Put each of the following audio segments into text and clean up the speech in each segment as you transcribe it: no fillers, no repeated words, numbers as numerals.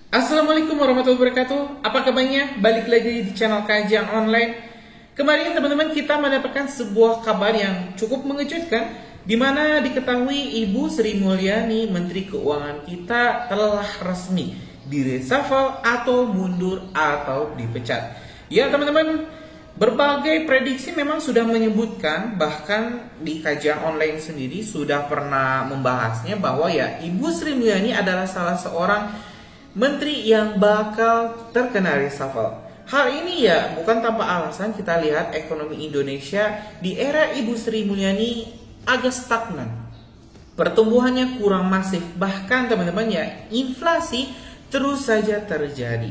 Assalamualaikum warahmatullahi wabarakatuh. Apa kabarnya? Balik lagi di channel Kajian Online. Kemarin teman-teman kita mendapatkan sebuah kabar yang cukup mengejutkan, di mana diketahui Ibu Sri Mulyani, Menteri Keuangan kita, telah resmi direshuffle atau mundur atau dipecat. Ya teman-teman, berbagai prediksi memang sudah menyebutkan, bahkan di Kajian Online sendiri sudah pernah membahasnya bahwa ya Ibu Sri Mulyani adalah salah seorang menteri yang bakal terkena reshuffle. Hal ini ya bukan tanpa alasan. Kita lihat ekonomi Indonesia di era Ibu Sri Mulyani agak stagnan. Pertumbuhannya kurang masif. Bahkan teman-teman ya inflasi terus saja terjadi.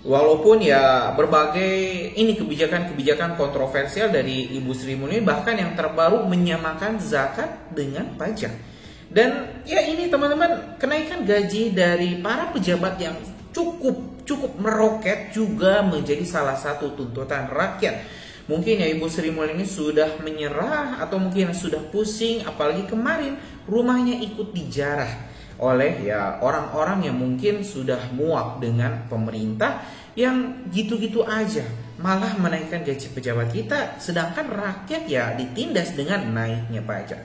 Walaupun ya berbagai ini kebijakan-kebijakan kontroversial dari Ibu Sri Mulyani, bahkan yang terbaru menyamakan zakat dengan pajak. Dan ya ini teman-teman, kenaikan gaji dari para pejabat yang cukup meroket juga menjadi salah satu tuntutan rakyat. Mungkin ya Ibu Sri Mulyani sudah menyerah atau mungkin sudah pusing, apalagi kemarin rumahnya ikut dijarah oleh ya orang-orang yang mungkin sudah muak dengan pemerintah yang gitu-gitu aja malah menaikkan gaji pejabat kita, sedangkan rakyat ya ditindas dengan naiknya pajak.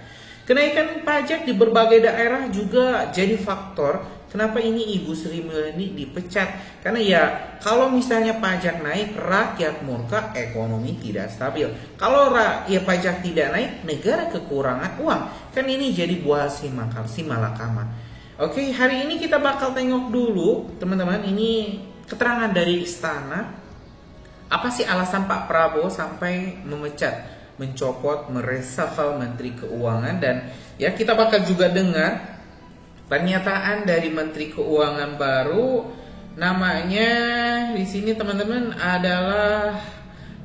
Kenaikan pajak di berbagai daerah juga jadi faktor kenapa ini Ibu Sri Mulyani dipecat. Karena ya kalau misalnya pajak naik, rakyat murka, ekonomi tidak stabil. Kalau ya pajak tidak naik, negara kekurangan uang. Kan ini jadi buah si malakama. Oke, hari ini kita bakal tengok dulu teman-teman, ini keterangan dari istana. Apa sih alasan Pak Prabowo sampai mencopot, mereshuffle Menteri Keuangan? Dan ya kita bakal juga dengar pernyataan dari Menteri Keuangan baru. Namanya di sini teman-teman adalah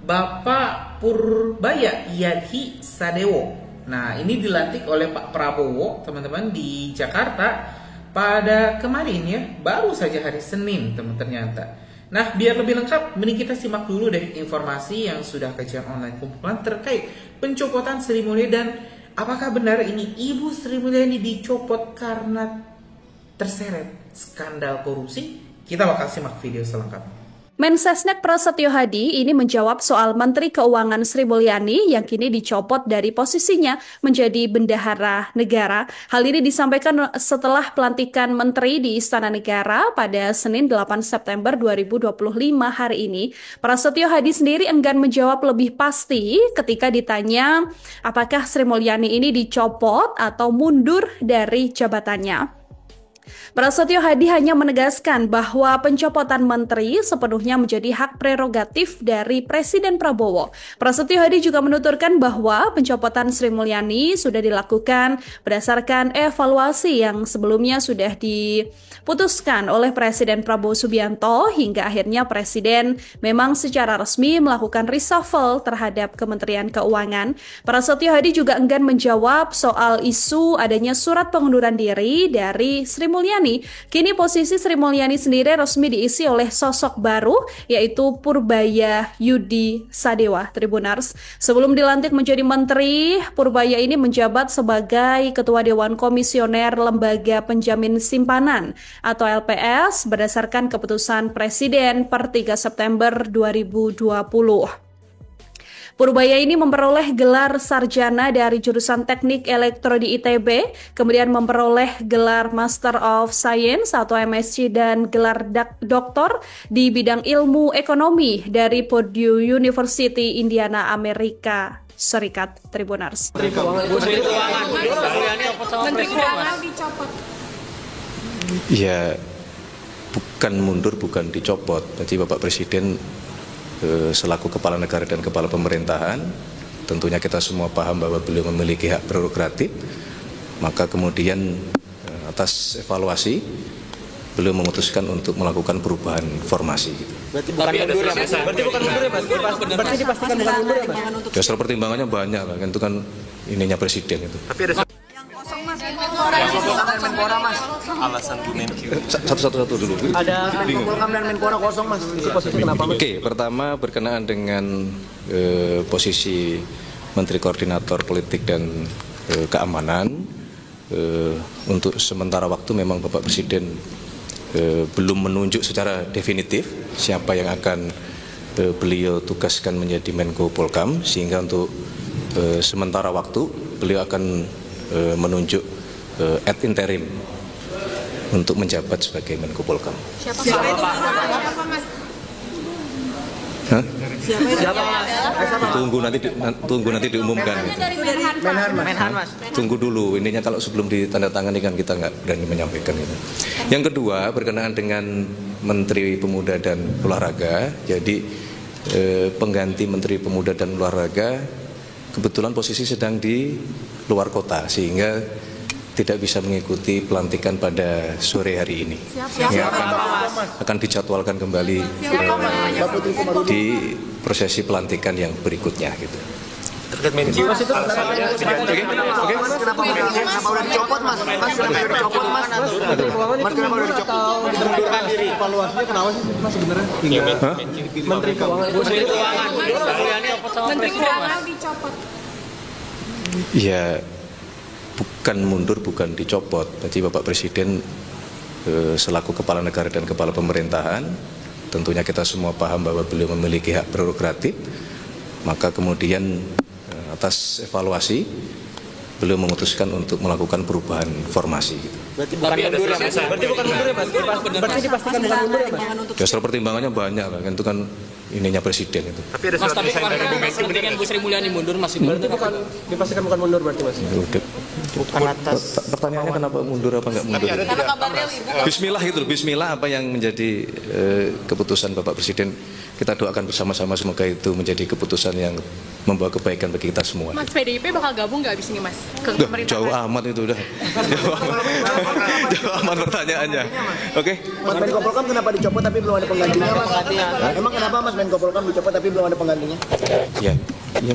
Bapak Purbaya Yadhi Sadewo. Nah, ini dilantik oleh Pak Prabowo teman-teman di Jakarta pada kemarin ya, baru saja hari Senin ternyata. Nah, biar lebih lengkap, mending kita simak dulu deh informasi yang sudah Kajian Online kumpulkan terkait pencopotan Sri Mulyani, dan apakah benar ini Ibu Sri Mulyani dicopot karena terseret skandal korupsi? Kita bakal simak video selengkapnya. Mensesnek Prasetyo Hadi ini menjawab soal Menteri Keuangan Sri Mulyani yang kini dicopot dari posisinya menjadi bendahara negara. Hal ini disampaikan setelah pelantikan menteri di Istana Negara pada Senin 8 September 2025 hari ini. Prasetyo Hadi sendiri enggan menjawab lebih pasti ketika ditanya apakah Sri Mulyani ini dicopot atau mundur dari jabatannya. Prasetyo Hadi hanya menegaskan bahwa pencopotan menteri sepenuhnya menjadi hak prerogatif dari Presiden Prabowo. Prasetyo Hadi juga menuturkan bahwa pencopotan Sri Mulyani sudah dilakukan berdasarkan evaluasi yang sebelumnya sudah diputuskan oleh Presiden Prabowo Subianto, hingga akhirnya Presiden memang secara resmi melakukan reshuffle terhadap Kementerian Keuangan. Prasetyo Hadi juga enggan menjawab soal isu adanya surat pengunduran diri dari Sri Mulyani. Kini posisi Sri Mulyani sendiri resmi diisi oleh sosok baru, yaitu Purbaya Yudhi Sadewa, Tribunars. Sebelum dilantik menjadi menteri, Purbaya ini menjabat sebagai Ketua Dewan Komisioner Lembaga Penjamin Simpanan atau LPS berdasarkan keputusan Presiden per 3 September 2020. Purbaya ini memperoleh gelar sarjana dari jurusan Teknik Elektro di ITB, kemudian memperoleh gelar Master of Science atau MSc dan gelar doktor di bidang ilmu ekonomi dari Purdue University, Indiana, Amerika Serikat. Tribunars. Menteri Keuangan dicopot. Ya, bukan mundur, bukan dicopot. Jadi Bapak Presiden selaku kepala negara dan kepala pemerintahan, tentunya kita semua paham bahwa beliau memiliki hak prerogatif. Maka kemudian atas evaluasi beliau memutuskan untuk melakukan perubahan formasi. Berarti bukan mundur ya, Mas? Berarti dipastikan bukan mundur ya, Mas? Dasar pertimbangannya banyak, kan itu kan ininya presiden itu. Tapi ada Menpora, Mas. Alasan Bu Menkyu. Satu-satu dulu. Ada Menpora dan Menpora kosong, Mas. Itu posisi kenapa, Mas? Oke, pertama berkenaan dengan posisi Menteri Koordinator Politik dan Keamanan. Untuk sementara waktu memang Bapak Presiden belum menunjuk secara definitif siapa yang akan beliau tugaskan menjadi Menko Polkam, sehingga untuk sementara waktu beliau akan menunjuk ad interim untuk menjabat sebagai Menko Polkam. Siapa Mas? Hah? Tunggu nanti diumumkan. Menhan Mas. Tunggu dulu, ininya kalau sebelum ditandatangani kan kita nggak berani menyampaikan itu. Yang kedua, berkenaan dengan Menteri Pemuda dan Olahraga, jadi pengganti Menteri Pemuda dan Olahraga kebetulan posisi sedang di luar kota, sehingga tidak bisa mengikuti pelantikan pada sore hari ini. Akan dijadwalkan kembali di prosesi pelantikan yang berikutnya gitu. Terkait Menkyu Mas itu kenapa udah dicopot Mas? Mas kenapa udah dicopot Mas? Mas kenapa udah dicopot? Mengundurkan diri. Evaluasinya kenapa sih Mas sebenarnya? Menteri Keuangan. Menteri Keuangan dicopot. Ya, bukan mundur, bukan dicopot. Jadi Bapak Presiden selaku kepala negara dan kepala pemerintahan, tentunya kita semua paham bahwa beliau memiliki hak prerogatif. Maka kemudian atas evaluasi beliau memutuskan untuk melakukan perubahan formasi. Berarti bukan mundur ya Mas? Berarti bukan mundur ya Mas? Berarti dipastikan bukan mundur ya Mas? Ya, soal pertimbangannya banyak lah, itu kan ininya presiden itu. Tapi ada surat desain dari Bu Menkyu dengan Bu Sri Mulyani mundur Mas. Berarti bukan dipastikan bukan mundur berarti Mas? Bukan atas. Pertanyaannya kenapa mundur apa enggak mundur? Karena kabarnya Bismillah itu, Bismillah apa yang menjadi keputusan Bapak Presiden. Kita doakan bersama-sama semoga itu menjadi keputusan yang membawa kebaikan bagi kita semua. Mas, PDIP bakal gabung nggak abis ini Mas? Ke Duh, pemerintahan? jauh amat itu udah. Jauh amat pertanyaannya. Oke. Mas Menko Polkam kenapa dicopot tapi belum ada penggantinya Mas? Emang kenapa Mas Menko Polkam dicopot tapi belum ada penggantinya? Ya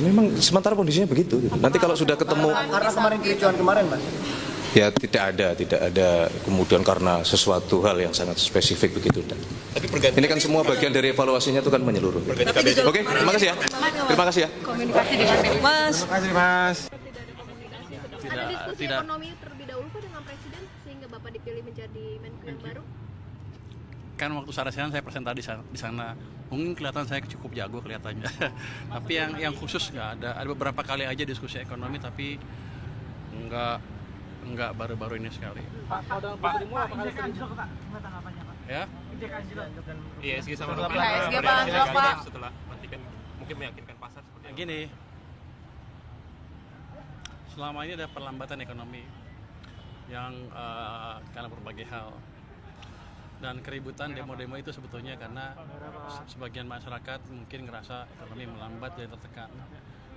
memang sementara kondisinya begitu. Nanti kalau sudah ketemu, Karena kemarin kericuan kemarin Mas. ya tidak ada kemudian karena sesuatu hal yang sangat spesifik begitu. Ini kan semua bagian dari evaluasinya itu kan menyeluruh. Oke, terima kasih ya. Terima kasih ya. Komunikasi dengan PDIP. Mas. Terima kasih Mas. Ada diskusi ekonomi terlebih dahulu Pak dengan Presiden sehingga Bapak dipilih menjadi Menko yang baru? Kan waktu sarasian saya presentasi di sana, mungkin kelihatan saya cukup jago kelihatannya. Tapi yang khusus nggak ada. Ada beberapa kali aja diskusi ekonomi, tapi nggak baru-baru ini sekali. Pak, Ya? ISG sama ISG Pak. setelah pelantikan mungkin meyakinkan pasar seperti apa? Gini, selama ini ada perlambatan ekonomi yang karena berbagai hal, dan keributan demo-demo itu sebetulnya karena sebagian masyarakat mungkin ngerasa ekonomi melambat dan tertekan.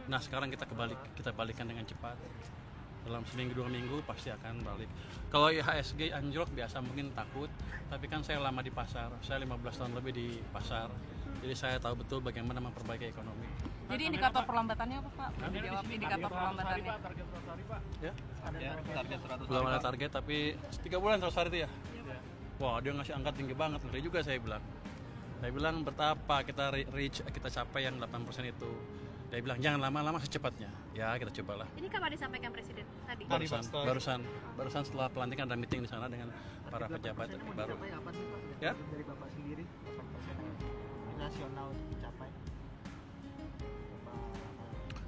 Nah sekarang kita balikan dengan cepat. Dalam seminggu 2 minggu pasti akan balik. Kalau IHSG anjlok biasa mungkin takut, tapi kan saya lama di pasar, saya 15 tahun lebih di pasar, jadi saya tahu betul bagaimana memperbaiki ekonomi. Jadi indikator perlambatannya apa Pak? Dijawab indikator perlambatannya. Ya? Belum ada target, tapi 3 bulan 100 hari itu ya? Wah dia ngasih angka tinggi banget, ngeri juga saya bilang. Saya bilang bertapa kita kita capai yang 8% itu. Dia bilang jangan lama-lama secepatnya. Ya kita cobalah. Ini kapan disampaikan Presiden tadi? Barusan setelah pelantikan ada meeting di sana dengan para pejabat baru. Ya? Dari Bapak sendiri, nasional dicapai.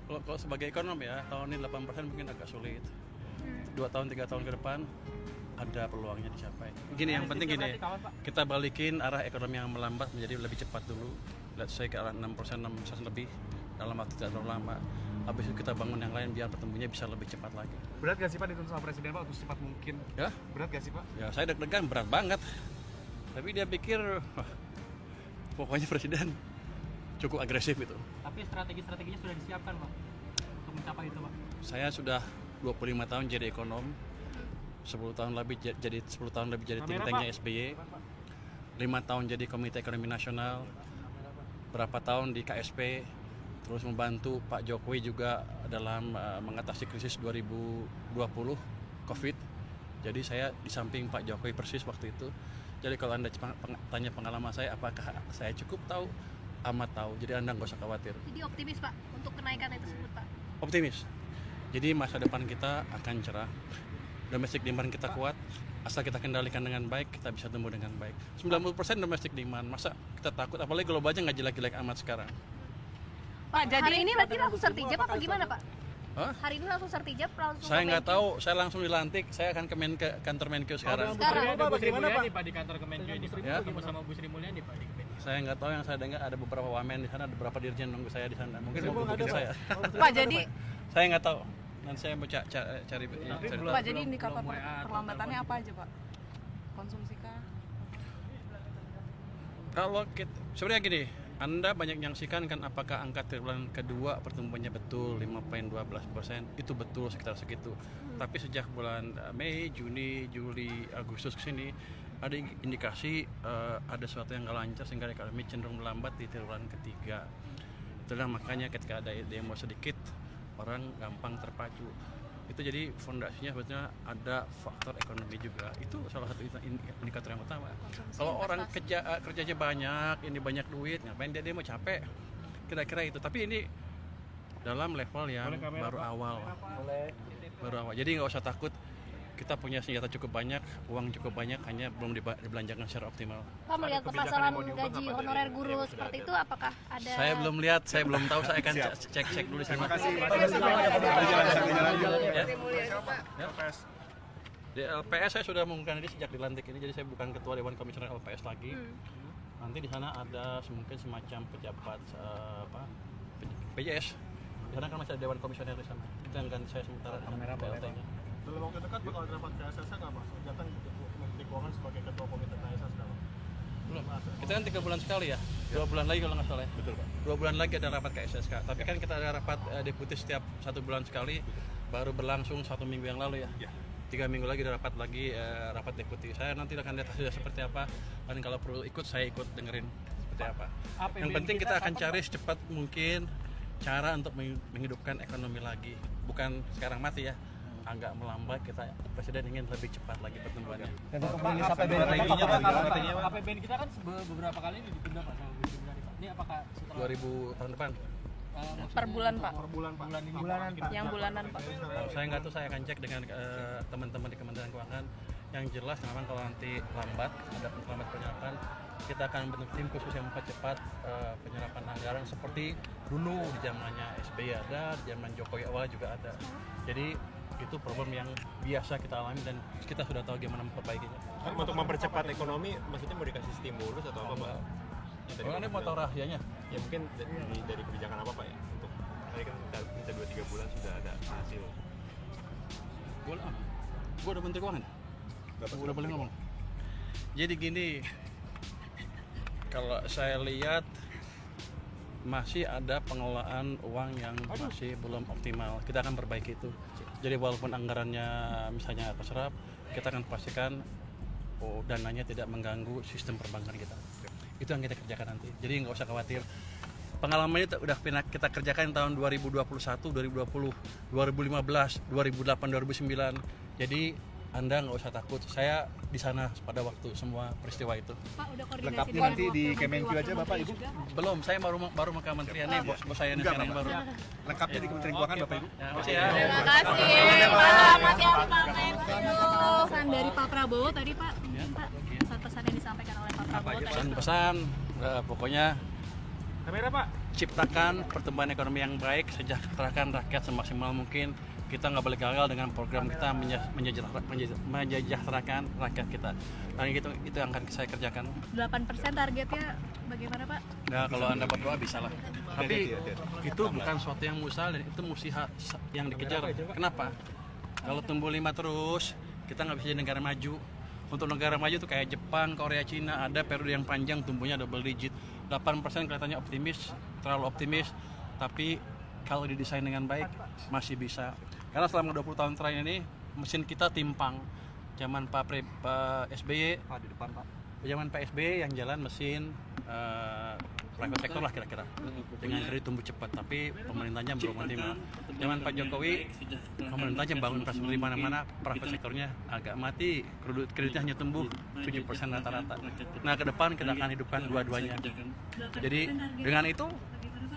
Kalau sebagai ekonom ya, tahun ini 8% mungkin agak sulit. 2 tahun 3 tahun ke depan ada peluangnya dicapai. Gini yang penting gini, kita balikin arah ekonomi yang melambat menjadi lebih cepat dulu. Let's say ke arah 6% lebih dalam waktu tidak terlalu lama. Habis itu kita bangun yang lain biar pertumbuhannya bisa lebih cepat lagi. Berat gak sih Pak dituntut sama Presiden Pak untuk secepat mungkin? Ya? Berat gak sih Pak? Ya saya deg-degan, berat banget. Tapi dia pikir, pokoknya Presiden cukup agresif itu. Tapi strategi-strateginya sudah disiapkan Pak untuk mencapai itu Pak? Saya sudah 25 tahun jadi ekonom, 10 tahun lebih jadi think tanknya SBY, 5 tahun jadi Komite Ekonomi Nasional, berapa tahun di KSP, terus membantu Pak Jokowi juga dalam mengatasi krisis 2020 COVID. Jadi saya di samping Pak Jokowi persis waktu itu. Jadi kalau Anda tanya pengalaman saya, apakah saya cukup tahu? Amat tahu. Jadi Anda nggak usah khawatir. Jadi optimis Pak untuk kenaikan itu tersebut Pak? Optimis. Jadi masa depan kita akan cerah. Domestic demand kita kuat, asal kita kendalikan dengan baik, kita bisa tumbuh dengan baik. 90% domestic demand, masa kita takut? Apalagi globalnya nggak jelek-jelek amat sekarang. Pak, jadi hari ini berarti langsung sertijab apa gimana Pak? Hah? Hari ini langsung sertijab, langsung Saya ke nggak Menkyu? tahu, saya langsung dilantik, saya akan ke kantor Menkyu sekarang. Sekarang. Pak, bagaimana Pak di kantor Kemenkyu ini? Ya. Ketemu sama Bu Sri Mulyani Pak di Kemenkyu. Saya nggak tahu, yang saya dengar ada beberapa wamen di sana, ada beberapa dirjen nunggu saya di sana. Mungkin mau gebukin saya. Pak, jadi Saya nggak tahu. Dan saya mau cari. Pak, jadi indikator perlambatannya apa aja Pak? Konsumsi kah? Kalau kita, sebenarnya gini, Anda banyak menyaksikan kan apakah angka triwulan kedua pertumbuhannya betul 5,12%, itu betul sekitar segitu. Tapi sejak bulan Mei, Juni, Juli, Agustus kesini ada indikasi ada sesuatu yang nggak lancar sehingga ekonomi cenderung melambat di triwulan ketiga. Itulah makanya ketika ada demo sedikit orang gampang terpacu. Itu jadi fondasinya sebetulnya ada faktor ekonomi juga. Itu salah satu indikator yang utama. Kalau orang kerjanya banyak, ini banyak duit, ngapain dia mau capek? Kira-kira itu. Tapi ini dalam level yang baru awal. Jadi nggak usah takut. Kita punya senjata cukup banyak, uang cukup banyak, hanya belum dibelanjakan secara optimal. Pak, melihat permasalahan gaji honorer guru seperti itu, apakah ada? Saya belum lihat, saya belum tahu, saya akan cek dulu. Terima kasih. Di LPS saya sudah mengumumkan ini sejak dilantik ini, jadi saya bukan ketua Dewan Komisioner LPS lagi. Nanti di sana ada mungkin semacam pejabat PJS. Di sana kan masih ada Dewan Komisioner di sana. Itu yang akan saya sementara PLT-nya. Dalam waktu dekat bakal rapat KSS nggak Mas? Jatah Menteri Keuangan sebagai ketua komite KSS sekarang? Belum. Kita kan 3 bulan sekali ya. 2 bulan lagi kalau nggak salah ya. Betul Pak. 2 bulan lagi ada rapat KSSK. Tapi kan kita ada rapat deputi setiap 1 bulan sekali. Baru berlangsung 1 minggu yang lalu ya. 3 minggu lagi ada rapat lagi, rapat deputi. Saya nanti akan lihat hasilnya seperti apa. Dan kalau perlu ikut, saya ikut dengerin seperti apa. Yang penting kita akan cari secepat mungkin cara untuk menghidupkan ekonomi lagi. Bukan sekarang mati ya. Agak melambat, Presiden ingin lebih cepat lagi pertumbuhannya. Dan untuk rilis APBN kita kan beberapa kali ini ditunda Pak sama Bu Sri Mulyani Pak. Ini apakah setelah 2000 tahun depan? Per bulan Pak. bulan ini Yang bulanan Pak. Saya nggak tahu, saya akan cek dengan teman-teman di Kementerian Keuangan. Yang jelas memang kalau nanti lambat, ada lambat penyerapan, kita akan bentuk tim khusus yang mempercepat penyerapan anggaran seperti dulu di zamannya SBY ada, di zaman Jokowi awal juga ada. Jadi itu problem yang biasa kita alami dan kita sudah tahu gimana memperbaikinya. Untuk mempercepat ekonomi, maksudnya mau dikasih stimulus atau apa Pak? Ini mau tahu rahasianya? Ya mungkin dari kebijakan apa Pak ya? Untuk tadi kan kita 2-3 bulan sudah ada hasil. Gue udah Menteri Keuangan. Udah boleh ngomong. Jadi gini, kalau saya lihat masih ada pengelolaan uang yang masih belum optimal. Kita akan perbaiki itu. Jadi walaupun anggarannya misalnya terserap, kita akan pastikan dananya tidak mengganggu sistem perbankan kita. Itu yang kita kerjakan nanti. Jadi nggak usah khawatir. Pengalamannya udah kita kerjakan tahun 2021, 2020, 2015, 2008, 2009. Jadi Anda nggak usah takut. Saya di sana pada waktu semua peristiwa itu. Pak, udah koordinasi Lengkapnya nanti di Kemenkyu aja Bapak Ibu? Belum, saya baru ke kementerian nih, bos saya ini sekarang baru. Lengkapnya di Kementerian Keuangan Bapak Ibu? Ya, makasih ya. Terima kasih Pak. Masih ada Pak Menkyu. Pesan dari Pak Prabowo tadi Pak. Pak, pesan-pesan yang disampaikan oleh Pak Prabowo tadi. Pesan-pesan, pokoknya Kamera Pak. ciptakan pertumbuhan ekonomi yang baik, sejahterakan rakyat semaksimal mungkin. Kita nggak boleh gagal dengan program kita menyejahterakan rakyat kita. Dan itu yang akan saya kerjakan. 8% targetnya bagaimana Pak? Nah, kalau Anda berdoa bisa lah. Tapi itu bukan sesuatu yang mustahil dan itu mesti yang dikejar. Kenapa? Kalau tumbuh 5 terus, kita nggak bisa jadi negara maju. Untuk negara maju itu kayak Jepang, Korea, Cina, ada periode yang panjang tumbuhnya double digit. 8% kelihatannya optimis, terlalu optimis. Tapi kalau didesain dengan baik, masih bisa. Karena selama 20 tahun terakhir ini, mesin kita timpang. Zaman Pak SBY, di depan Pak. Zaman Pak SBY yang jalan mesin private sector lah kira-kira. Dengan kredit tumbuh cepat, tapi pemerintahnya belum optimal. Zaman Pak Jokowi, pemerintahnya bangun infrastruktur di mana-mana, private sektornya agak mati, kreditnya hanya tumbuh 7% rata-rata. Nah, ke depan kita akan hidupkan dua-duanya. Jadi dengan itu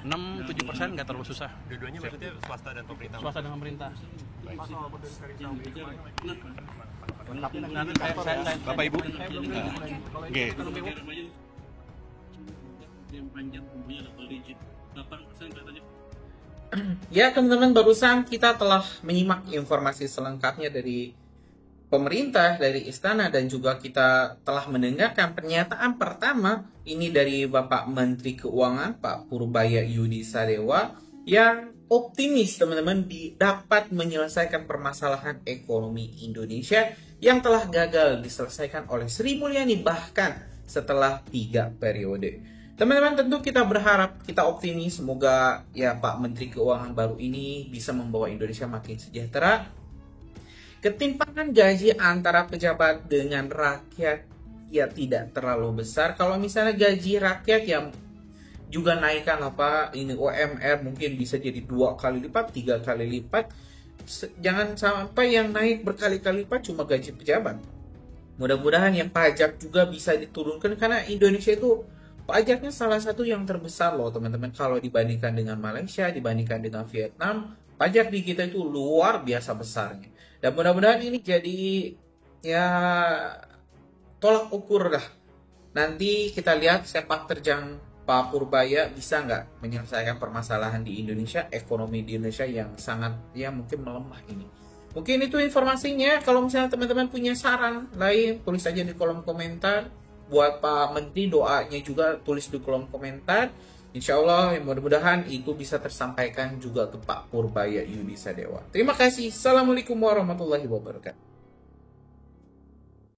6-7% nggak terlalu susah. Dua-duanya maksudnya swasta dan pemerintah. Swasta dan pemerintah. Pak, soal modernisasi Nanti saya Bapak Ibu. Oke. Yang panjang umurnya 8 digit. 8% katanya. Ya teman-teman, barusan kita telah menyimak informasi selengkapnya dari pemerintah, dari istana, dan juga kita telah mendengarkan pernyataan pertama ini dari Bapak Menteri Keuangan Pak Purbaya Yudi Sadewa yang optimis teman-teman dapat menyelesaikan permasalahan ekonomi Indonesia yang telah gagal diselesaikan oleh Sri Mulyani bahkan setelah 3 periode. Teman-teman, tentu kita berharap, kita optimis semoga ya Pak Menteri Keuangan baru ini bisa membawa Indonesia makin sejahtera. Ketimpangan gaji antara pejabat dengan rakyat ya tidak terlalu besar. Kalau misalnya gaji rakyat yang juga naikkan ini UMR mungkin bisa jadi 2 kali lipat, 3 kali lipat. Jangan sampai yang naik berkali-kali lipat cuma gaji pejabat. Mudah-mudahan yang pajak juga bisa diturunkan karena Indonesia itu pajaknya salah satu yang terbesar loh teman-teman. Kalau dibandingkan dengan Malaysia, dibandingkan dengan Vietnam, pajak di kita itu luar biasa besarnya. Dan mudah-mudahan ini jadi ya tolak ukur lah. Nanti kita lihat sepak terjang Pak Purbaya bisa nggak menyelesaikan permasalahan di Indonesia, ekonomi di Indonesia yang sangat ya mungkin melemah ini. Mungkin itu informasinya. Kalau misalnya teman-teman punya saran lain, tulis aja di kolom komentar. Buat Pak Menteri, doanya juga tulis di kolom komentar. Insya Allah mudah-mudahan itu bisa tersampaikan juga ke Pak Purbaya Yudi Sadewa. Terima kasih. Assalamualaikum warahmatullahi wabarakatuh.